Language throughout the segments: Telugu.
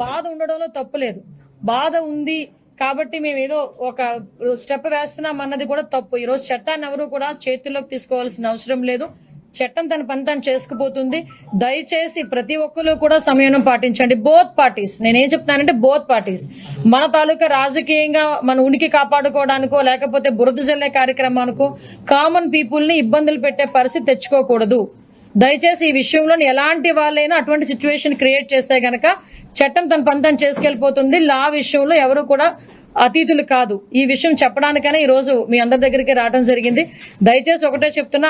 బాధ ఉండడంలో తప్పు లేదు. బాధ ఉంది కాబట్టి మేము ఏదో ఒక స్టెప్ వేస్తున్నాం అన్నది కూడా తప్పు. ఈ రోజు చట్టాన్ని ఎవరు కూడా చేతుల్లోకి తీసుకోవాల్సిన అవసరం లేదు. చట్టం తన పని తను చేసుకుపోతుంది. దయచేసి ప్రతి ఒక్కరు కూడా సంయమనం పాటించండి. బోత్ పార్టీస్, నేనేం చెప్తానంటే బోత్ పార్టీస్ మన తాలూకా రాజకీయంగా మన ఉనికి కాపాడుకోవడానికో లేకపోతే బురద జల్లే కార్యక్రమానికో కామన్ పీపుల్ ని ఇబ్బందులు పెట్టే పరిస్థితి తెచ్చుకోకూడదు. దయచేసి ఈ విషయంలో ఎలాంటి వాళ్ళైనా అటువంటి సిచ్యువేషన్ క్రియేట్ చేస్తే గనక చట్టం తన పని తను చేసుకెళ్లిపోతుంది. లా విషయంలో ఎవరు కూడా అతీతులు కాదు. ఈ విషయం చెప్పడానికనే ఈ రోజు మీ అందరి దగ్గరికి రావడం జరిగింది. దయచేసి ఒకటే చెప్తున్నా,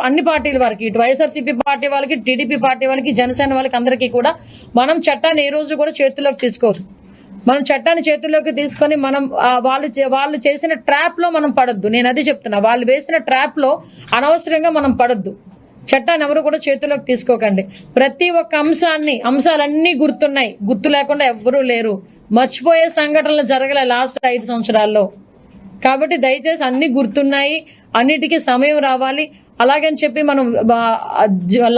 అన్ని పార్టీల వారికి, ఇటు వైఎస్ఆర్సీపీ పార్టీ వాళ్ళకి, టీడీపీ పార్టీ వాళ్ళకి, జనసేన వాళ్ళకి అందరికీ కూడా మనం చట్టాన్ని ఏ రోజు కూడా చేతుల్లోకి తీసుకోవద్దు. మనం చట్టాన్ని చేతుల్లోకి తీసుకొని మనం వాళ్ళు చేసిన ట్రాప్ లో మనం పడొద్దు. నేను అది చెప్తున్నా, వాళ్ళు వేసిన ట్రాప్ లో అనవసరంగా మనం పడొద్దు. చట్టాన్ని ఎవరు కూడా చేతుల్లోకి తీసుకోకండి. ప్రతి ఒక్క అంశాలన్నీ గుర్తున్నాయి, గుర్తు లేకుండా ఎవ్వరూ లేరు. మర్చిపోయే సంఘటనలు జరగలే లాస్ట్ 5 సంవత్సరాల్లో. కాబట్టి దయచేసి అన్ని గుర్తున్నాయి, అన్నిటికీ సమయం రావాలి. అలాగని చెప్పి మనం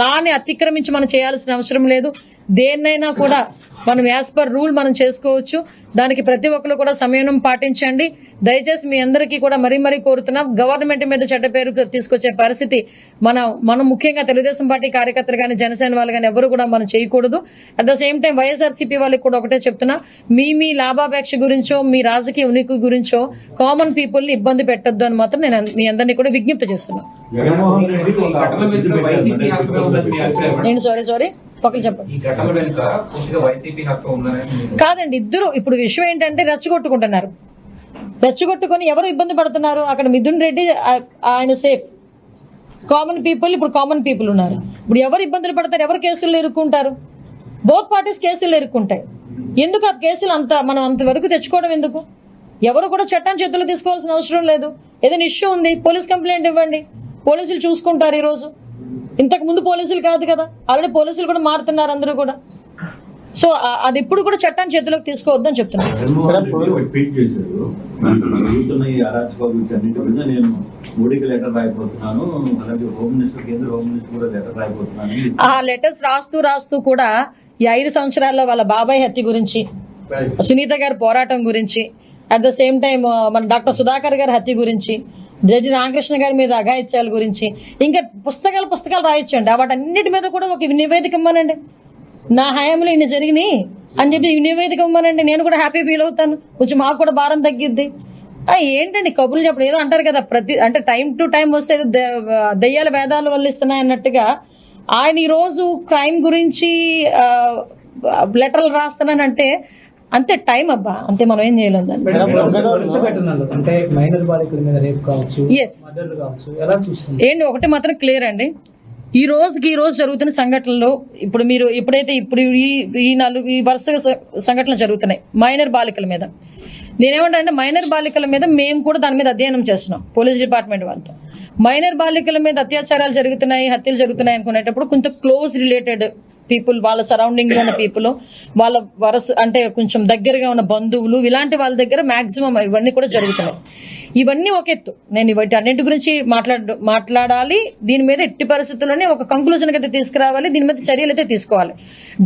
లాని అతిక్రమించి మనం చేయాల్సిన అవసరం లేదు. దేన్నైనా కూడా మనం యాజ్ పర్ రూల్ మనం చేసుకోవచ్చు. దానికి ప్రతి ఒక్కరు కూడా సంయమనం పాటించండి. దయచేసి మీ అందరికీ కూడా మరీ కోరుతున్నాం, గవర్నమెంట్ మీద చెడ్డ పేరు తీసుకొచ్చే పరిస్థితి మనం ముఖ్యంగా తెలుగుదేశం పార్టీ కార్యకర్తలు కానీ, జనసేన వాళ్ళు కానీ ఎవరు కూడా మనం చేయకూడదు. At the same time YSRCP వాళ్ళకి కూడా ఒకటే చెప్తున్నా, మీ లాభాపేక్ష గురించో మీ రాజకీయ ఉనికి గురించో కామన్ పీపుల్ ని ఇబ్బంది పెట్టొద్దు అని మాత్రం నేను మీ అందరినీ కూడా విజ్ఞప్తి చేస్తున్నాను. నేను సారీ ఒకరు చెప్పండి. కాదండి, ఇద్దరు ఇప్పుడు విషయం ఏంటంటే రెచ్చగొట్టుకొని ఎవరు ఇబ్బంది పడుతున్నారు? అక్కడ మిథున్ రెడ్డి ఆయన సేఫ్, కామన్ పీపుల్ ఉన్నారు. ఇప్పుడు ఎవరు ఇబ్బందులు పడతారు? ఎవరు కేసులు ఇరుక్కుంటారు? బోత్ పార్టీస్ కేసులు ఇరుక్కుంటాయి. ఎందుకు ఆ కేసులు మనం అంతవరకు తెచ్చుకోవడం ఎందుకు? ఎవరు కూడా చట్టాన్ని చేతుల్లో తీసుకోవాల్సిన అవసరం లేదు. ఏదైనా ఇష్యూ ఉంది, పోలీస్ కంప్లైంట్ ఇవ్వండి, పోలీసులు చూసుకుంటారు. ఈ రోజు ఇంతకు ముందు పోలీసులు కాదు కదా, ఆల్రెడీ పోలీసులు కూడా మారుతున్నారు అందరూ కూడా. సో అది ఇప్పుడు కూడా చట్టాన్ని చేతిలోకి తీసుకోవద్దని చెప్తున్నాను. ఆ లెటర్స్ రాస్తూ కూడా ఈ 5 సంవత్సరాల్లో వాళ్ళ బాబాయ్ హత్య గురించి, సునీత గారి పోరాటం గురించి, అట్ ద సేమ్ టైం మన డాక్టర్ సుధాకర్ గారి హత్య గురించి, జడ్జి రామకృష్ణ గారి మీద అఘాయిత్యాల గురించి, ఇంకా పుస్తకాలు రాయొచ్చండి. వాటన్నిటి మీద కూడా ఒక నివేదిక ఇవ్వమనండి. నా హయాంలో ఇన్ని జరిగినాయి అని చెప్పి నివేదిక ఇవ్వమనండి. నేను కూడా హ్యాపీ ఫీల్ అవుతాను, కొంచెం మాకు కూడా భారం తగ్గిద్ది. ఏంటండి కబుర్లు చెప్పడం? ఏదో అంటారు కదా, అంటే టైం టు టైం వస్తే దయ్యాల వేదాలు వల్ల ఇస్తున్నాయి అన్నట్టుగా ఆయన ఈ రోజు క్రైమ్ గురించి లెటర్లు రాస్తున్నానంటే అంతే టైం అబ్బా, అంతే, మనం ఏం చేయలేదు. ఏంటి ఒకటి మాత్రం క్లియర్ అండి, ఈ రోజు జరుగుతున్న సంఘటనలో ఇప్పుడు ఈ వరుస సంఘటనలు జరుగుతున్నాయి మైనర్ బాలికల మీద. నేనేమంటానంటే మైనర్ బాలికల మీద మేము కూడా దాని మీద అధ్యయనం చేస్తున్నాం పోలీస్ డిపార్ట్మెంట్ వాళ్ళతో. మైనర్ బాలికల మీద అత్యాచారాలు జరుగుతున్నాయి, హత్యలు జరుగుతున్నాయి అనుకునేటప్పుడు కొంత క్లోజ్ రిలేటెడ్ పీపుల్, వాళ్ళ సరౌండింగ్ లో ఉన్న పీపుల్, వాళ్ళ అంటే కొంచెం దగ్గరగా ఉన్న బంధువులు, ఇలాంటి వాళ్ళ దగ్గర మాక్సిమం ఇవన్నీ కూడా జరుగుతున్నాయి. ఇవన్నీ ఒక ఎత్తు, నేను వీటి అన్నింటి గురించి మాట్లాడాలి. దీని మీద ఎట్టి పరిస్థితుల్లోనే ఒక కంక్లూజన్ అయితే తీసుకురావాలి. దీని మీద చర్యలు అయితే తీసుకోవాలి.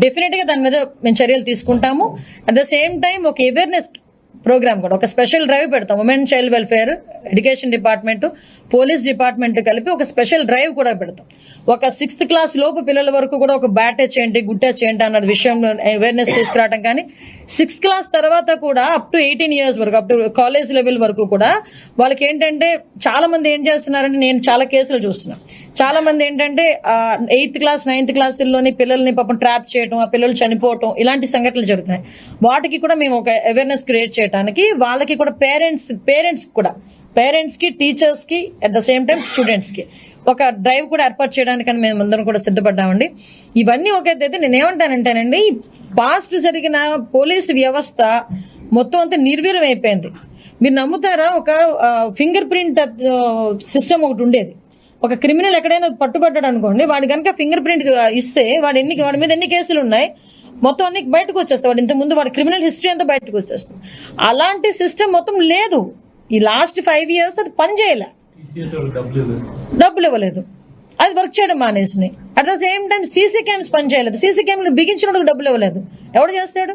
డెఫినెట్ గా దాని మీద మేము చర్యలు తీసుకుంటాము. అట్ ద సేమ్ టైం ఒక అవేర్నెస్ ప్రోగ్రామ్ కూడా, ఒక స్పెషల్ డ్రైవ్ పెడతాం. Women child welfare, education department, police department కలిపి ఒక స్పెషల్ డ్రైవ్ కూడా పెడతాం. ఒక 6th క్లాస్ లోపు పిల్లల వరకు కూడా ఒక బ్యాట్ టచ్ ఏంటి, గుడ్ టచ్ ఏంటి అన్న విషయంలో అవేర్నెస్ తీసుకురావడం. కానీ 6th క్లాస్ తర్వాత కూడా అప్ టు 18 years వరకు, అప్ టు కాలేజ్ లెవెల్ వరకు కూడా వాళ్ళకి ఏంటంటే చాలా మంది ఏం చేస్తున్నారంటే, నేను చాలా కేసులు చూస్తున్నాను, చాలా మంది ఏంటంటే 8th క్లాస్ 9th క్లాసుల్లోని పిల్లల్ని పాపం ట్రాప్ చేయడం, ఆ పిల్లలు చనిపోవటం, ఇలాంటి సంఘటనలు జరుగుతున్నాయి. వాటికి కూడా మేము ఒక అవేర్నెస్ క్రియేట్ చేయడానికి, వాళ్ళకి కూడా పేరెంట్స్ కి టీచర్స్ కి at the same time students కి ఒక డ్రైవ్ కూడా ఏర్పాటు చేయడానికని మేము అందరం కూడా సిద్ధపడ్డామండి. ఇవన్నీ ఒకటైతే నేనేమంటానంటేనండి, పాస్ట్ జరిగిన పోలీసు వ్యవస్థ మొత్తం అంతా నిర్వీర్యం అయిపోయింది. మీరు నమ్ముతారా? ఒక ఫింగర్ ప్రింట్ సిస్టమ్ ఒకటి ఉండేది. ఒక క్రిమినల్ ఎక్కడైనా పట్టుబడ్డాడు అనుకోండి, వాడి కనుక ఫింగర్ ప్రింట్ ఇస్తే వాడి మీద ఎన్ని కేసులు ఉన్నాయి మొత్తం అన్ని బయటకు వచ్చేస్తాయి. వాడు ఇంతకుముందు వాడి క్రిమినల్ హిస్టరీ అంతా బయటకు వచ్చేస్తుంది. అలాంటి సిస్టమ్ మొత్తం లేదు. ఈ లాస్ట్ 5 years అది పని చేయలే, డబ్బులు ఇవ్వలేదు, అది వర్క్ చేయడం మానేసినాయి. At the same time CC cams పని చేయలేదు, సీసీ క్యామ్లు బిగించినప్పుడు డబ్బులు ఇవ్వలేదు. ఎవడు చేస్తాడు?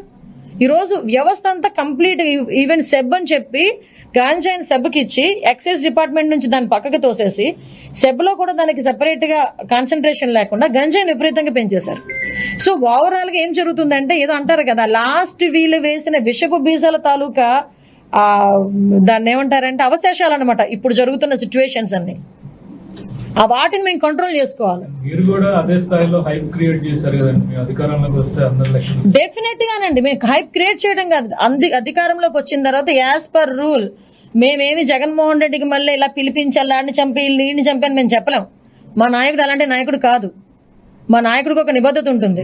ఈరోజు వ్యవస్థ అంతా కంప్లీట్, ఈవెన్ సెబ్ అని చెప్పి గాంజాయిని సెబ్కి ఇచ్చి ఎక్సైజ్ డిపార్ట్మెంట్ నుంచి దాన్ని పక్కకు తోసేసి సెబ్లో కూడా దానికి సెపరేట్ గా కాన్సన్ట్రేషన్ లేకుండా గంజాయిని విపరీతంగా పెంచేశారు. సో ఓవరాల్ గా ఏం జరుగుతుందంటే, ఏదో అంటారు కదా, లాస్ట్ వీళ్ళు వేసిన విషపు బీజాల తాలూకా దాన్ని ఏమంటారంటే అవశేషాలు అనమాట ఇప్పుడు జరుగుతున్న సిచ్యువేషన్స్ అన్ని. ఆ వాటిని మేము కంట్రోల్ చేసుకోవాలి. మీరు కూడా అదే స్థాయిలో హైప్ క్రియేట్ చేశారు కదండి, మీ అధికారంలోకి వస్తే అందరి డెఫినెట్ గానండి. మేము హైప్ క్రియేట్ చేయడం కాదు, అధికారంలోకి వచ్చిన తర్వాత యాజ్ పర్ రూల్ మేమేమి జగన్మోహన్ రెడ్డికి మళ్ళీ ఇలా పిలిపించి అల్లాడిని చంపి వీడిని చంపి అని మేము చెప్పలేం. మా నాయకుడు అలాంటి నాయకుడు కాదు. మా నాయకుడికి ఒక నిబద్ధత ఉంటుంది.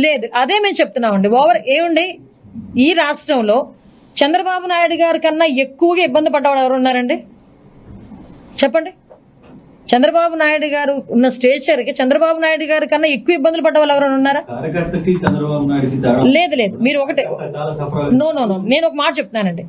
లేదు, అదే మేము చెప్తున్నామండి. ఏమండి, ఈ రాష్ట్రంలో చంద్రబాబు నాయుడు గారి కన్నా ఎక్కువగా ఇబ్బంది పడ్డవాడు ఎవరు ఉన్నారండి చెప్పండి. చంద్రబాబు నాయుడు గారు ఉన్న స్టేచర్కి చంద్రబాబు నాయుడు గారి కన్నా ఎక్కువ ఇబ్బందులు పడ్డ వాళ్ళు ఎవరైనా ఉన్నారా? లేదు లేదు, మీరు ఒకటే నో నేను ఒక మాట చెప్తున్నానండి.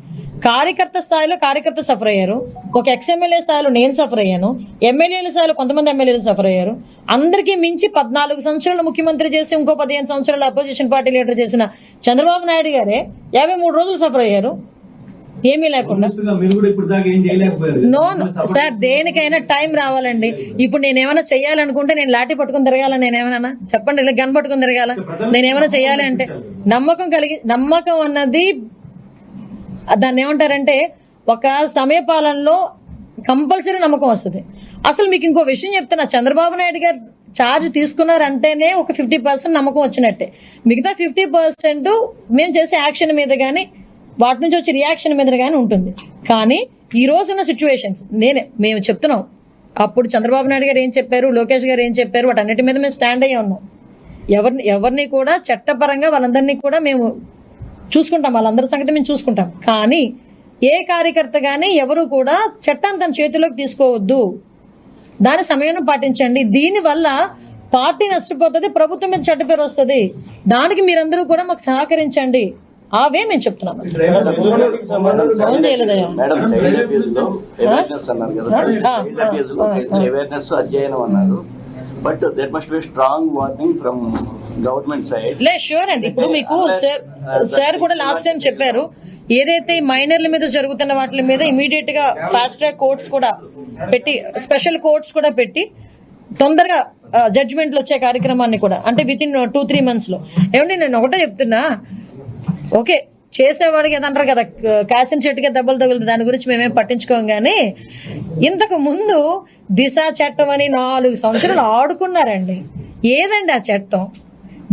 కార్యకర్త స్థాయిలో కార్యకర్త సఫర్ అయ్యారు, ఒక ఎక్స్ఎమ్మెల్యే స్థాయిలో నేను సఫర్ అయ్యాను, ఎమ్మెల్యేల స్థాయిలో కొంతమంది ఎమ్మెల్యేలు సఫర్ అయ్యారు. అందరికీ మించి 14 సంవత్సరాలు ముఖ్యమంత్రి చేసి ఇంకో 15 సంవత్సరాలు అపోజిషన్ పార్టీ లీడర్ చేసిన చంద్రబాబు నాయుడు గారే 53 రోజులు సఫర్ అయ్యారు ఏమీ లేకుండా. నో సార్, దేనికైనా టైం రావాలండి. ఇప్పుడు నేనేమైనా చెయ్యాలనుకుంటే నేను లాఠీ పట్టుకుని తిరగాల? నేనేమన్నా చెప్పండి, ఇలా గన్ పట్టుకుని తిరగాల? నేనేమైనా చెయ్యాలి అంటే నమ్మకం అన్నది దాన్ని ఏమంటారంటే ఒక సమయపాలనలో కంపల్సరీ నమ్మకం వస్తుంది. అసలు మీకు ఇంకో విషయం చెప్తున్నా, చంద్రబాబు నాయుడు గారు ఛార్జ్ తీసుకున్నారంటేనే ఒక 50% నమ్మకం వచ్చినట్టే. మిగతా 50% మేము చేసే యాక్షన్ మీద కానీ వాటి నుంచి వచ్చే రియాక్షన్ మీద కానీ ఉంటుంది. కానీ ఈ రోజున్న సిచ్యువేషన్స్ మేము చెప్తున్నాం. అప్పుడు చంద్రబాబు నాయుడు గారు ఏం చెప్పారు, లోకేష్ గారు ఏం చెప్పారు, వాటన్నిటి మీద మేము స్టాండ్ అయ్యి ఉన్నాం. ఎవరిని కూడా చట్టపరంగా వాళ్ళందరినీ కూడా మేము చూసుకుంటాం, వాళ్ళందరి సంగతి మేము చూసుకుంటాం. కానీ ఏ కార్యకర్త కానీ ఎవరు కూడా చట్టాన్ని తన చేతిలోకి తీసుకోవద్దు, దాని సమయాన్ని పాటించండి. దీనివల్ల పార్టీ నష్టపోతుంది, ప్రభుత్వం మీద చెడ్డ పేరు వస్తుంది. దానికి మీరందరూ కూడా మాకు సహకరించండి. అవే మేము చెప్తున్నాం. Phone చేయలేదయ్యా. But there must be a strong warning from government side. Sure అండి. ఇప్పుడు మీకు సార్ కూడా లాస్ట్ టైం చెప్పారు, ఏదైతే మైనర్ల మీద జరుగుతున్న వాటి మీద ఇమీడియట్ గా ఫాస్ట్ ట్రాక్ కోర్ట్స్ కూడా పెట్టి, స్పెషల్ కోర్ట్స్ కూడా పెట్టి తొందరగా జడ్జిమెంట్లు వచ్చే కార్యక్రమాన్ని కూడా, అంటే విత్ ఇన్ 2-3 months లో. ఏమండి, నేను ఒకటే చెప్తున్నా, ఓకే చేసేవాడికి ఏదంటారు కదా, కాసిన చెట్టుకే దెబ్బలు తగులుతుంది, దాని గురించి మేమేం పట్టించుకోం. కానీ ఇంతకు ముందు దిశ చట్టం అని 4 సంవత్సరాలు ఆడుకున్నారండి. ఏదండి ఆ చట్టం?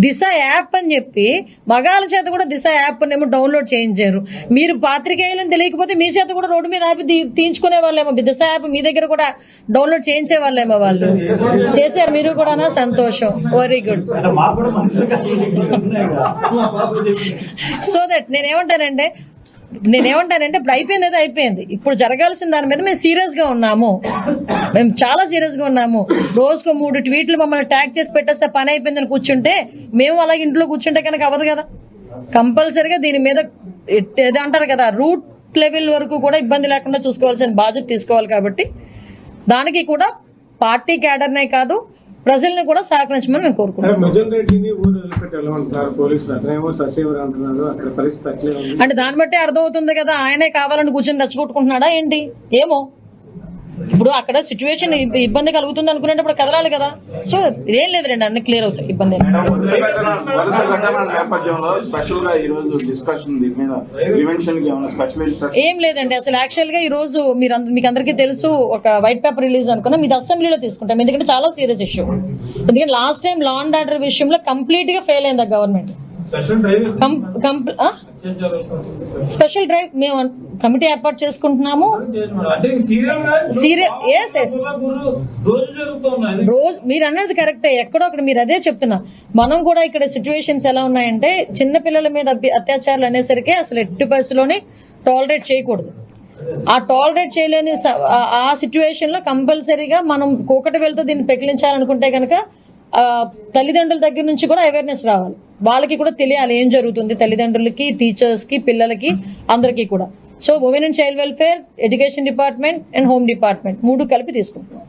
దిశ యాప్ అని చెప్పి మగాళ్ళ చేత కూడా దిశ యాప్ ఏమో డౌన్లోడ్ చేయించారు. మీరు పాత్రికేయులని తెలియకపోతే మీ చేత కూడా రోడ్డు మీద ఆపి తీయించుకునే వాళ్ళేమో, దిశ యాప్ మీ దగ్గర కూడా డౌన్లోడ్ చేయించే వాళ్ళేమో. వాళ్ళు చేశారు, మీరు కూడా. సంతోషం, వెరీ గుడ్. సో దట్ నేనేమంటానంటే ఇప్పుడు అయిపోయింది, ఏదో అయిపోయింది. ఇప్పుడు జరగాల్సిన దాని మీద మేము సీరియస్ గా ఉన్నాము, మేము చాలా సీరియస్ గా ఉన్నాము. రోజుకు 3 ట్వీట్లు మమ్మల్ని ట్యాగ్ చేసి పెట్టేస్తే పని అయిపోయిందని కూర్చుంటే, మేము అలాగే ఇంట్లో కూర్చుంటే కనుక అవ్వదు కదా. కంపల్సరిగా దీని మీద ఏదో అంటారు కదా, రూట్ లెవెల్ వరకు కూడా ఇబ్బంది లేకుండా చూసుకోవాల్సిన బాధ్యత తీసుకోవాలి. కాబట్టి దానికి కూడా పార్టీ క్యాడర్నే కాదు, ప్రజల్ని కూడా సహకరించమని మేము కోరుకుంటున్నాం. అంటే దాన్ని బట్టి అర్థమవుతుంది కదా, ఆయనే కావాలని కూర్చొని రెచ్చగొట్టుకుంటున్నాడా ఏంటి ఏమో. ఇప్పుడు అక్కడ సిచ్యువేషన్ ఇబ్బంది కలుగుతుంది అనుకునేటప్పుడు కదలాలి కదా. సో ఏం లేదు రండి, అన్ని క్లియర్ అవుతాయి, ఇబ్బంది ఏం లేదండి. అసలు యాక్చువల్ గా ఈ రోజు మీకు అందరికీ తెలుసు, ఒక వైట్ పేపర్ రిలీజ్ అనుకున్నా, మీది అసెంబ్లీలో తీసుకుంటాం. ఎందుకంటే చాలా సీరియస్ ఇష్యూ. ఎందుకంటే last time law and order విషయంలో కంప్లీట్ గా ఫెయిల్ అయింది గవర్నమెంట్. స్పెషల్ డ్రైవ్ మేము కమిటీ ఏర్పాటు చేసుకుంటున్నాము. రోజు మీరు అన్నది కరెక్టే, ఎక్కడో అక్కడ మీరు అదే చెప్తున్నా. మనం కూడా ఇక్కడ సిచ్యువేషన్స్ ఎలా ఉన్నాయంటే, చిన్న పిల్లల మీద అత్యాచారాలు అనేసరికి అసలు ఎట్టి పరిస్థితిలోని టాలరేట్ చేయకూడదు. ఆ టాలరేట్ చేయలేని ఆ సిచ్యువేషన్ లో కంపల్సరీగా మనం కూకటి వెళ్తూ దీన్ని పెకిలించాలనుకుంటే కనుక తల్లిదండ్రుల దగ్గర నుంచి కూడా అవేర్నెస్ రావాలి. వాళ్ళకి కూడా తెలియాలి ఏం జరుగుతుంది, తల్లిదండ్రులకి, టీచర్స్ కి, పిల్లలకి, అందరికీ కూడా. So women and child welfare, education department and home department 3 కలిపి తీసుకుంటున్నాం.